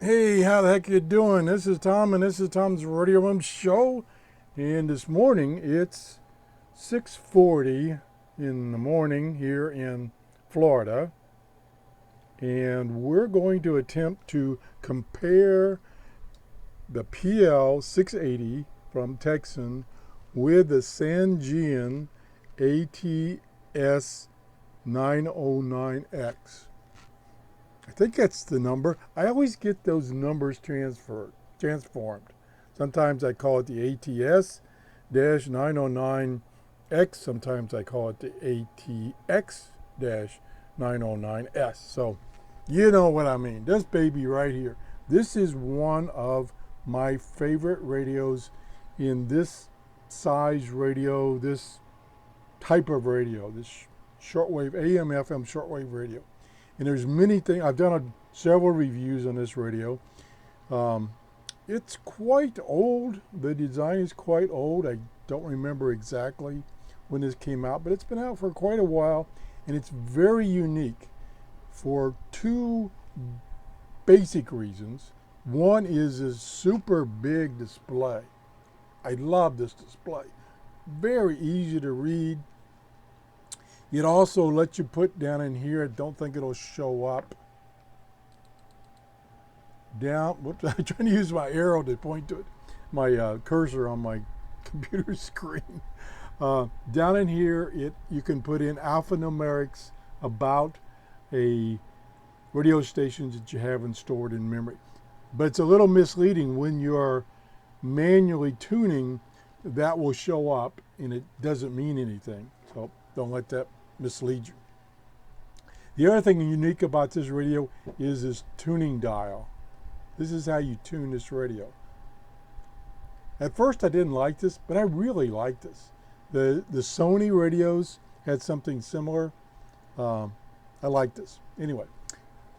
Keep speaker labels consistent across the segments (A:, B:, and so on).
A: Hey, how the heck you doing? This is Tom, and this is Tom's Radio Room Show. And this morning, it's 6:40 in the morning here in Florida, and we're going to attempt to compare the PL-680 from Tecsun with the Sangean ATS-909x. I think that's the number. I always get those numbers transformed. Sometimes I call it the ATS-909X. Sometimes I call it the ATX-909S. So you know what I mean. This baby right here. This is one of my favorite radios in this size radio, this type of radio, this shortwave, AM, FM shortwave radio. And there's many things. I've done several reviews on this radio. Um, it's quite old. The design is quite old. I don't remember exactly when this came out, but it's been out for quite a while, and it's very unique for two basic reasons. One is this super big display. I love this display. Very easy to read. It also lets you put down in here, I don't think it'll show up. Down, whoops, I'm trying to use my arrow to point to it, my cursor on my computer screen. Down in here, you can put in alphanumerics about a radio stations that you haven't stored in memory. But it's a little misleading when you're manually tuning, that will show up and it doesn't mean anything. So don't let that mislead you. The other thing unique about this radio is this tuning dial. This is how you tune this radio. At first I didn't like this, but I really like this. The Sony radios had something similar. I like this. Anyway,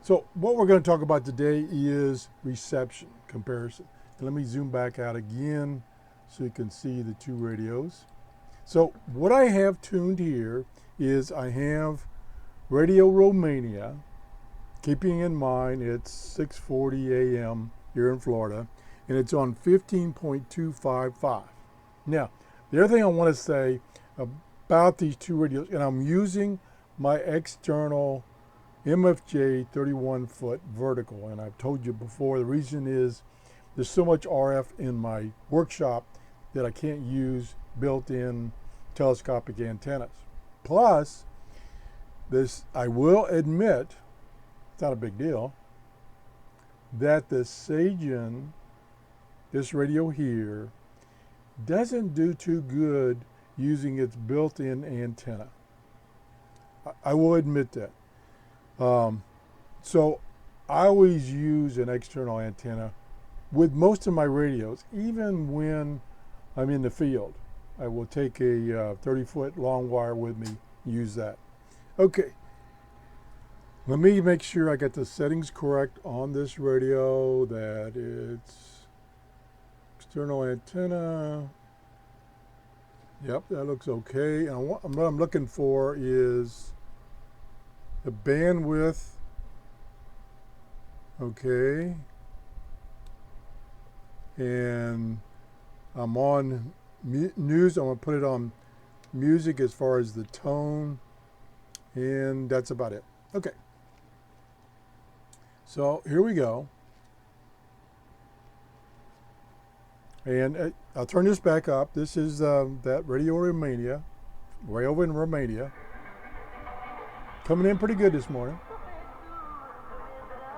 A: so what we're going to talk about today is reception comparison. And let me zoom back out again so you can see the two radios. So what I have tuned here is I have Radio Romania, keeping in mind it's 6:40 a.m. here in Florida, and it's on 15.255. Now, the other thing I want to say about these two radios, and I'm using my external MFJ 31-foot vertical, and I've told you before, the reason is there's so much RF in my workshop that I can't use built-in telescopic antennas. Plus, this, I will admit, it's not a big deal, that the Sangean, this radio here, doesn't do too good using its built-in antenna. I will admit that. So I always use an external antenna with most of my radios, even when I'm in the field. I will take a 30-foot long wire with me, use that. Okay, let me make sure I get the settings correct on this radio, that it's external antenna. Yep, that looks okay. And what I'm looking for is the bandwidth. Okay. And I'm on news. I'm going to put it on music as far as the tone. And that's about it. Okay. So here we go. And I'll turn this back up. This is that Radio Romania, way over in Romania. Coming in pretty good this morning.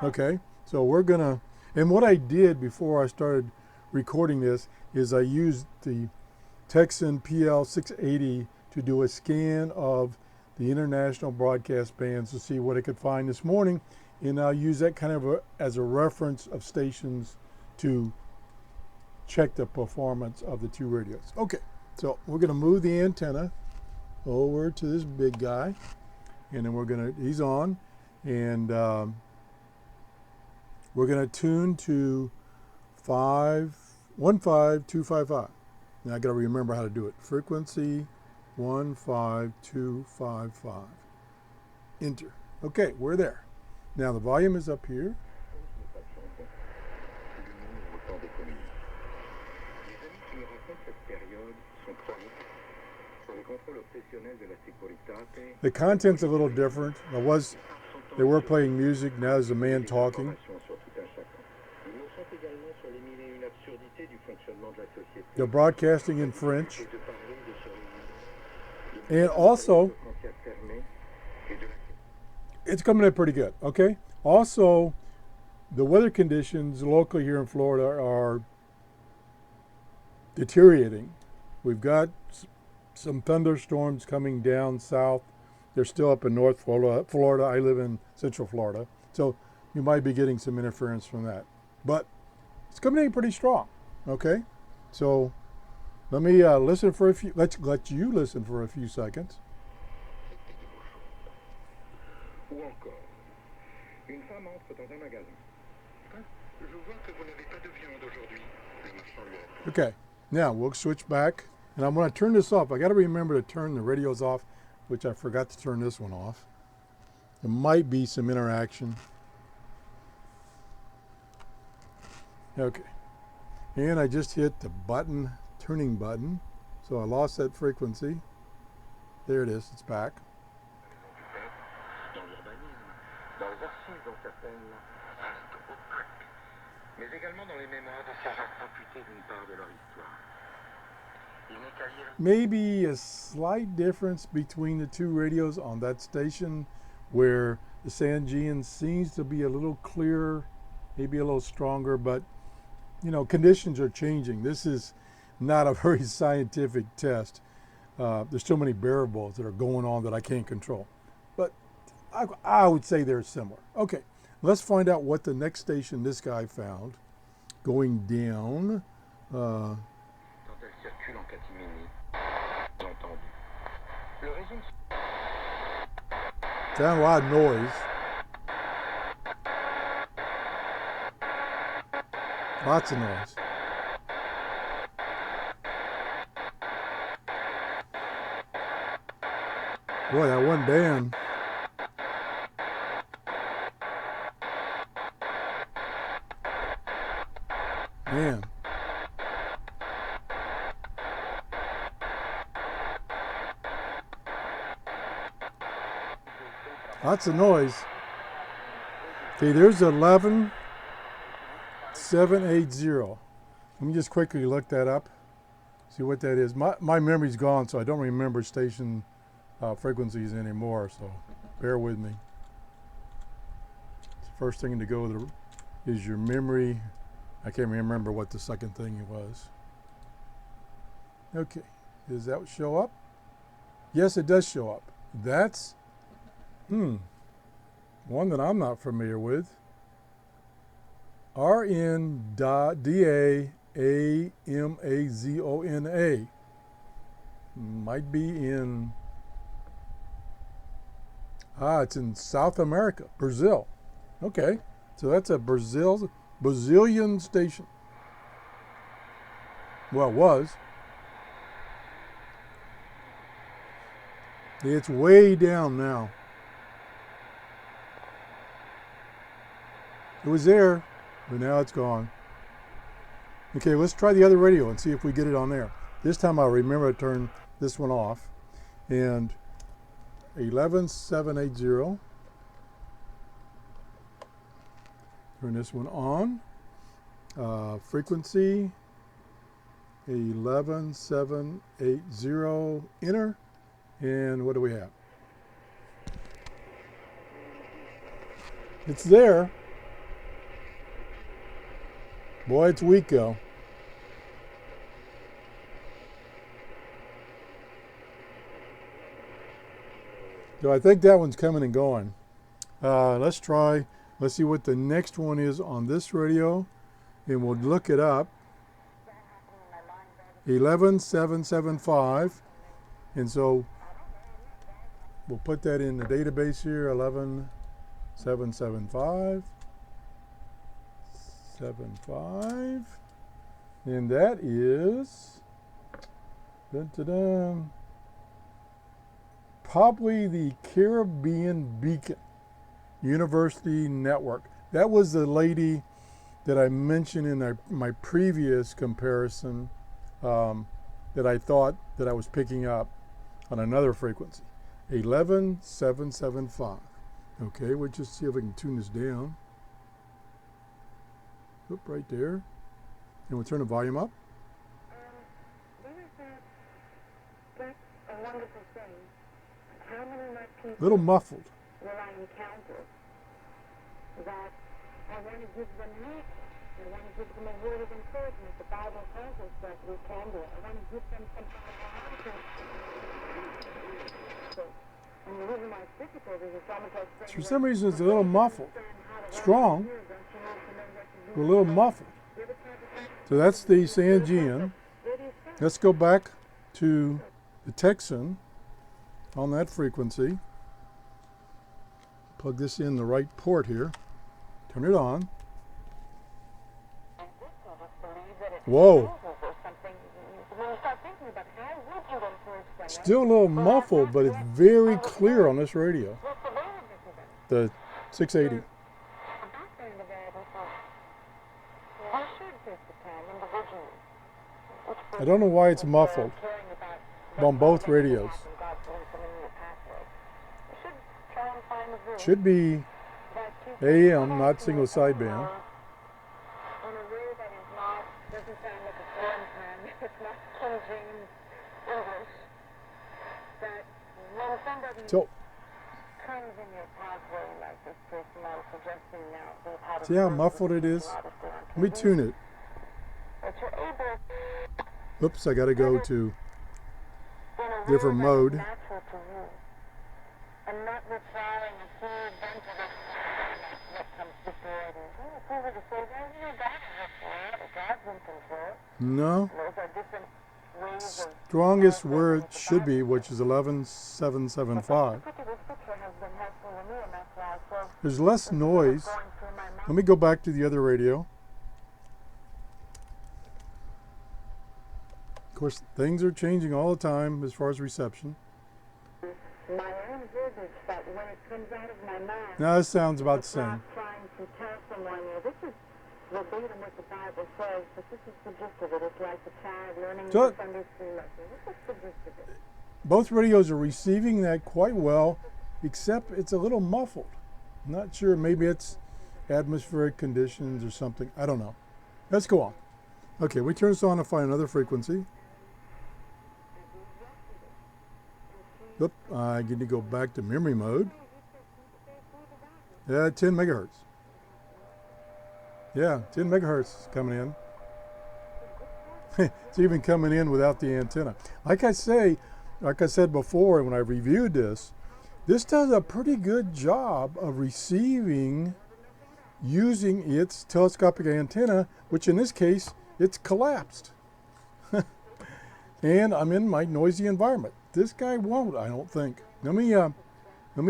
A: Okay, so we're gonna, and what I did before I started recording this is I used the Tecsun Pl-680 to do a scan of the international broadcast bands to see what I could find this morning, and I'll use that kind of as a reference of stations to check the performance of the two radios. Okay, so we're going to move the antenna over to this big guy, and then he's on, and we're going to tune to 15255. Now I got to remember how to do it. Frequency 15255. Enter. Okay, we're there. Now the volume is up here. The content's a little different. They were playing music, now there's a man talking. They're broadcasting in French. And also, it's coming in pretty good, okay? Also, the weather conditions locally here in Florida are deteriorating. We've got some thunderstorms coming down south. They're still up in North Florida. I live in Central Florida. So you might be getting some interference from that. But it's coming in pretty strong, okay? So let me listen for a few, let's let you listen for a few seconds.
B: Ou encore, une femme entre dans un magasin. Je vois que vous n'avez pas de viande aujourd'hui. Le marchand lui a...
A: Okay, now we'll switch back. And I'm going to turn this off. I got to remember to turn the radios off, which I forgot to turn this one off. There might be some interaction. Okay. And I just hit the button, tuning button. So I lost that frequency. There it is, it's back.
B: Mais également dans les mémoires de ces gens amputés d'une part de leur histoire.
A: Maybe a slight difference between the two radios on that station, where the Sangean seems to be a little clearer, maybe a little stronger, but you know, conditions are changing. This is not a very scientific test. There's so many variables that are going on that I can't control. But I would say they're similar. Okay, let's find out what the next station this guy found. Going down. Sound a lot of noise. Lots of noise. Boy, that one band. Man. Lots of noise. Okay, there's 11780. Let me just quickly look that up. See what that is. My memory's gone, so I don't remember station frequencies anymore, so bear with me. The first thing to go is your memory. I can't remember what the second thing was. Okay, does that show up? Yes, it does show up. That's one that I'm not familiar with. RN.DAAMAZONA. Might be in, it's in South America, Brazil. Okay, so that's a Brazilian station. Well, it was. It's way down now. It was there, but now it's gone. Okay, let's try the other radio and see if we get it on there. This time I'll remember to turn this one off. And 11780. Turn this one on. Frequency 11780. Enter. And what do we have? It's there. Boy, it's weak though. So I think that one's coming and going. Let's see what the next one is on this radio, and we'll look it up. 11775, and so we'll put that in the database here. 11775. 75, and that is probably the Caribbean Beacon University Network. That was the lady that I mentioned in my previous comparison. that I thought that I was picking up on another frequency. 11775. Okay, we'll just see if we can tune this down. Oop, right there. And we'll turn the volume up.
C: That's a wonderful thing. How many more people
A: A little muffled.
C: will I encounter that I want to give them hope? I want to give them a word of encouragement. The Bible tells us that we can do it. I want to give them some kind of hope. And the reason why it's difficult is it's almost like saying,
A: For some reason, it's a little muffled. Strong, but a little muffled. So that's the Sangean. Let's go back to the Tecsun on that frequency. Plug this in the right port here. Turn it on. Whoa. Still a little muffled, but it's very clear on this radio. The 680. I don't know why it's muffled on both radios. Should be AM, not single sideband. So, see how muffled it is? Let me tune it. Oops, I got to go to different mode. No. Strongest where it should be, which is 11775. There's less noise. Let me go back to the other radio. Of course, things are changing all the time as far as reception.
C: My own verbiage, that when it comes out of my mouth,
A: Now this sounds about the same.
C: I'm not trying to tell someone, this is verbatim what the Bible says, but this is the gist of it. It's like the child learning the Sunday school lesson. This is the gist of it.
A: Both radios are receiving that quite well, except it's a little muffled. I'm not sure, maybe it's atmospheric conditions or something. I don't know. Let's go on. Okay, we turn this on to find another frequency. Oop, I get to go back to memory mode. Yeah, 10 megahertz. Yeah, 10 megahertz is coming in. It's even coming in without the antenna. Like I said before when I reviewed this does a pretty good job of receiving using its telescopic antenna, which in this case, it's collapsed. And I'm in my noisy environment. This guy won't, I don't think. Let me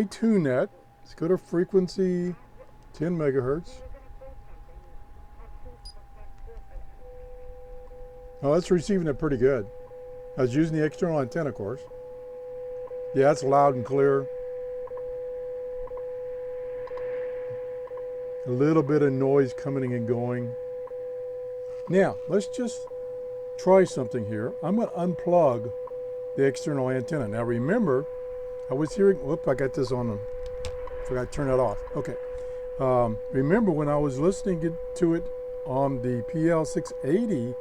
A: tune that. Let's go to frequency 10 megahertz. Oh, it's receiving it pretty good. I was using the external antenna, of course. Yeah, it's loud and clear. A little bit of noise coming and going. Now, let's just try something here. I'm going to unplug the external antenna. Now remember, I was hearing, whoop, I got this on them. Forgot to turn that off. Okay. Remember when I was listening to it on the Pl-680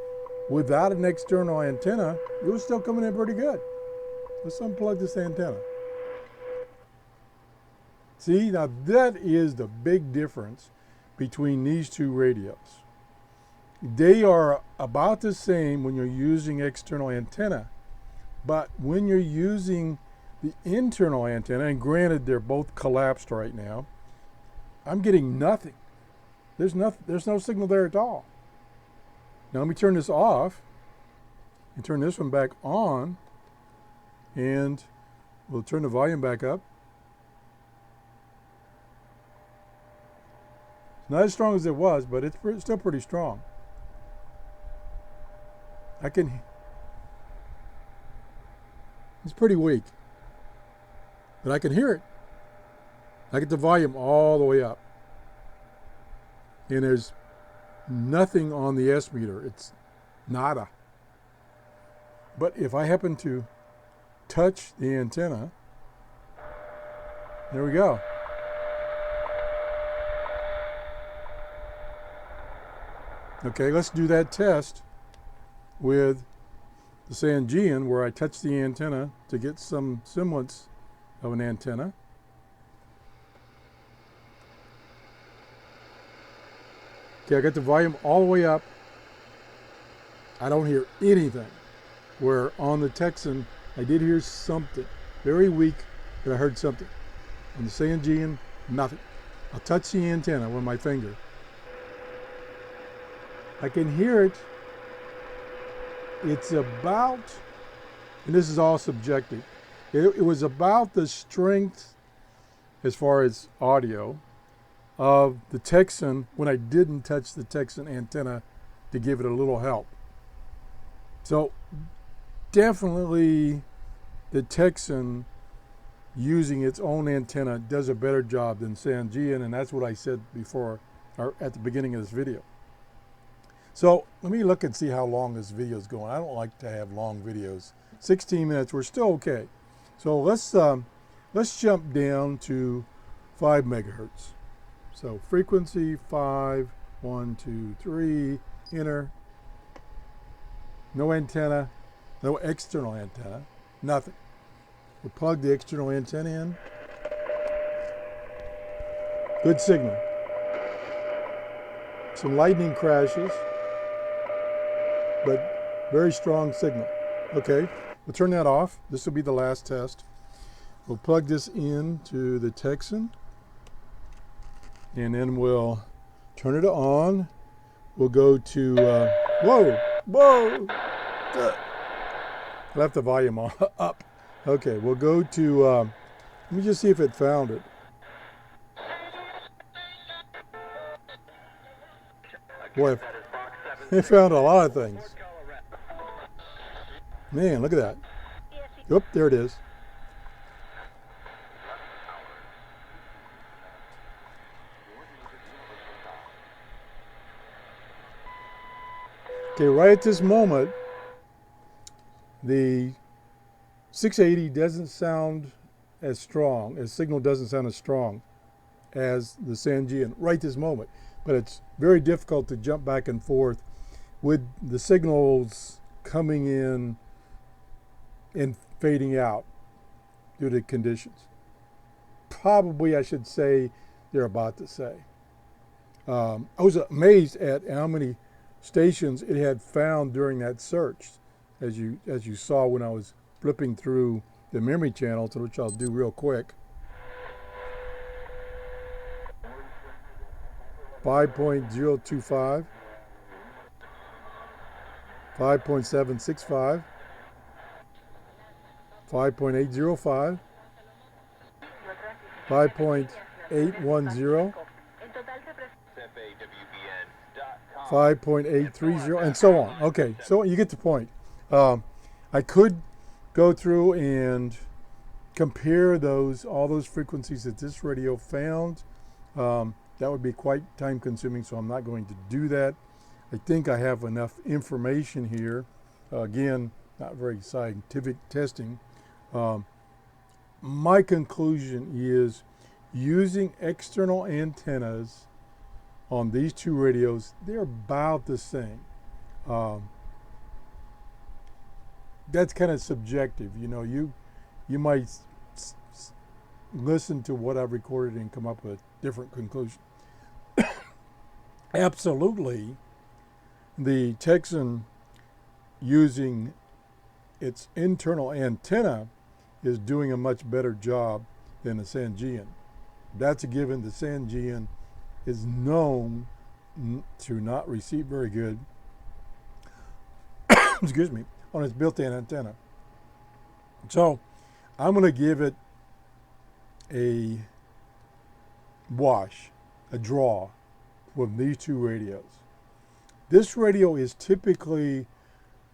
A: without an external antenna, it was still coming in pretty good. Let's unplug this antenna. See, now that is the big difference between these two radios. They are about the same when you're using external antenna, but when you're using the internal antenna, and granted they're both collapsed right now, I'm getting nothing. There's no signal there at all. Now let me turn this off and turn this one back on, and we'll turn the volume back up. It's not as strong as it was, but it's still pretty strong. It's pretty weak, but I can hear it. I get the volume all the way up, and there's nothing on the S meter. It's nada. But if I happen to touch the antenna, there we go. Okay, let's do that test with the Sangean where I touch the antenna to get some semblance of an antenna. Okay, I got the volume all the way up. I don't hear anything. Where on the Tecsun, I did hear something. Very weak, but I heard something. On the Sangean, nothing. I'll touch the antenna with my finger. I can hear it. It's about, and this is all subjective, it was about the strength as far as audio of the Tecsun when I didn't touch the Tecsun antenna to give it a little help. So definitely the Tecsun using its own antenna does a better job than Sangean, and that's what I said before, or at the beginning of this video. So let me look and see how long this video is going. I don't like to have long videos. 16 minutes, we're still okay. So let's jump down to 5 megahertz. So frequency 5, 1, 2, 3, enter. No antenna, no external antenna, nothing. We'll plug the external antenna in. Good signal. Some lightning crashes, but very strong signal. Okay, we'll turn that off. This will be the last test. We'll plug this in to the Tecsun, and then we'll turn it on. We'll go to, whoa! Left the volume up. Okay, we'll go to, let me just see if it found it. Boy, it found a lot of things. Man, look at that. Oop, there it is. Okay, right at this moment, the 680 doesn't sound as strong, signal doesn't sound as strong as the Sangean right this moment. But it's very difficult to jump back and forth with the signals coming in and fading out due to conditions. Probably I should say they're about the same. I was amazed at how many stations it had found during that search, as you saw when I was flipping through the memory channels, which I'll do real quick. 5.025, 5.765, 5.805, 5.810, 5.830, and so on. Okay, so you get the point. I could go through and compare all those frequencies that this radio found. That would be quite time consuming, so I'm not going to do that. I think I have enough information here. Again, not very scientific testing. My conclusion is using external antennas on these two radios, they're about the same. That's kind of subjective. You know, you might listen to what I've recorded and come up with a different conclusion. Absolutely, the Tecsun using its internal antenna is doing a much better job than the Sangean. That's a given. The Sangean is known to not receive very good excuse me, on its built-in antenna. So I'm going to give it a wash, a draw with these two radios. This radio is typically,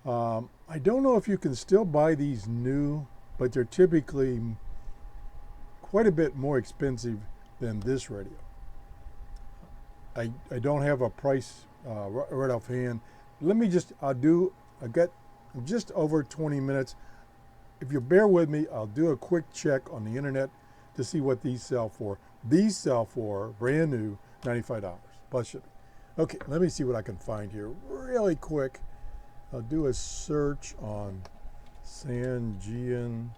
A: I don't know if you can still buy these new, but they're typically quite a bit more expensive than this radio. I don't have a price right offhand. Let me just, I got just over 20 minutes. If you bear with me, I'll do a quick check on the internet to see what these sell for. These sell for brand new $95 plus shipping. Okay, let me see what I can find here really quick. I'll do a search on Sangean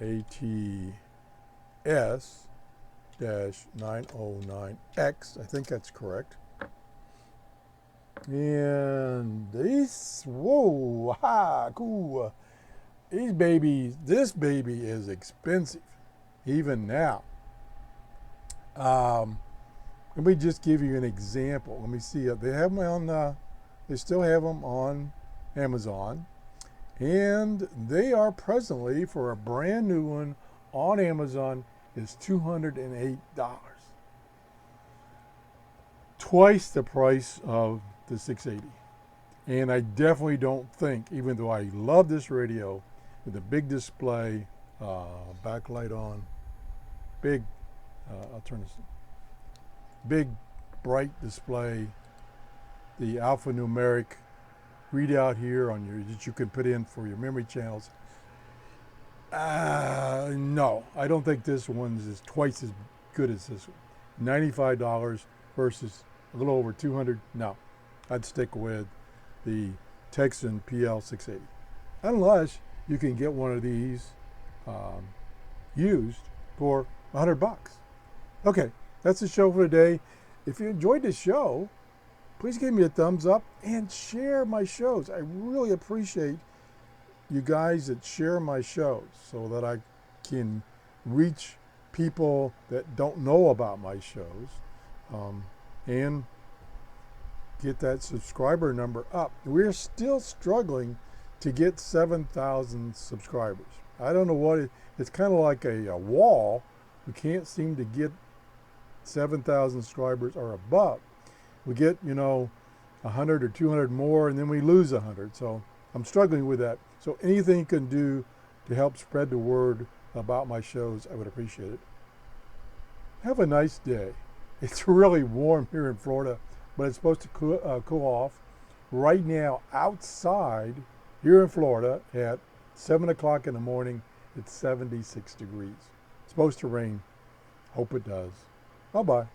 A: ATS-909x. I think that's correct. And these, whoa, ha, cool. These babies, this baby is expensive, even now. Let me just give you an example. Let me see. They have them on. They still have them on Amazon, and they are presently, for a brand new one on Amazon, is $208. Twice the price of the 680. And I definitely don't think, even though I love this radio with the big display, backlight on, big, I'll turn this, big bright display, the alphanumeric readout here on your that you can put in for your memory channels. No, I don't think this one's is twice as good as this one. $95 versus a little over 200. No, I'd stick with the Tecsun Pl-680, unless you can get one of these used for $100. Okay, that's the show for today. If you enjoyed the show, please give me a thumbs up and share my shows. I really appreciate you guys that share my shows so that I can reach people that don't know about my shows, and get that subscriber number up. We're still struggling to get 7,000 subscribers. I don't know what it's kind of like a wall. We can't seem to get 7,000 subscribers or above. We get, 100 or 200 more, and then we lose 100. So I'm struggling with that. So anything you can do to help spread the word about my shows, I would appreciate it. Have a nice day. It's really warm here in Florida, but it's supposed to cool off. Right now, outside here in Florida at 7 o'clock in the morning, it's 76 degrees. It's supposed to rain. Hope it does. Bye-bye.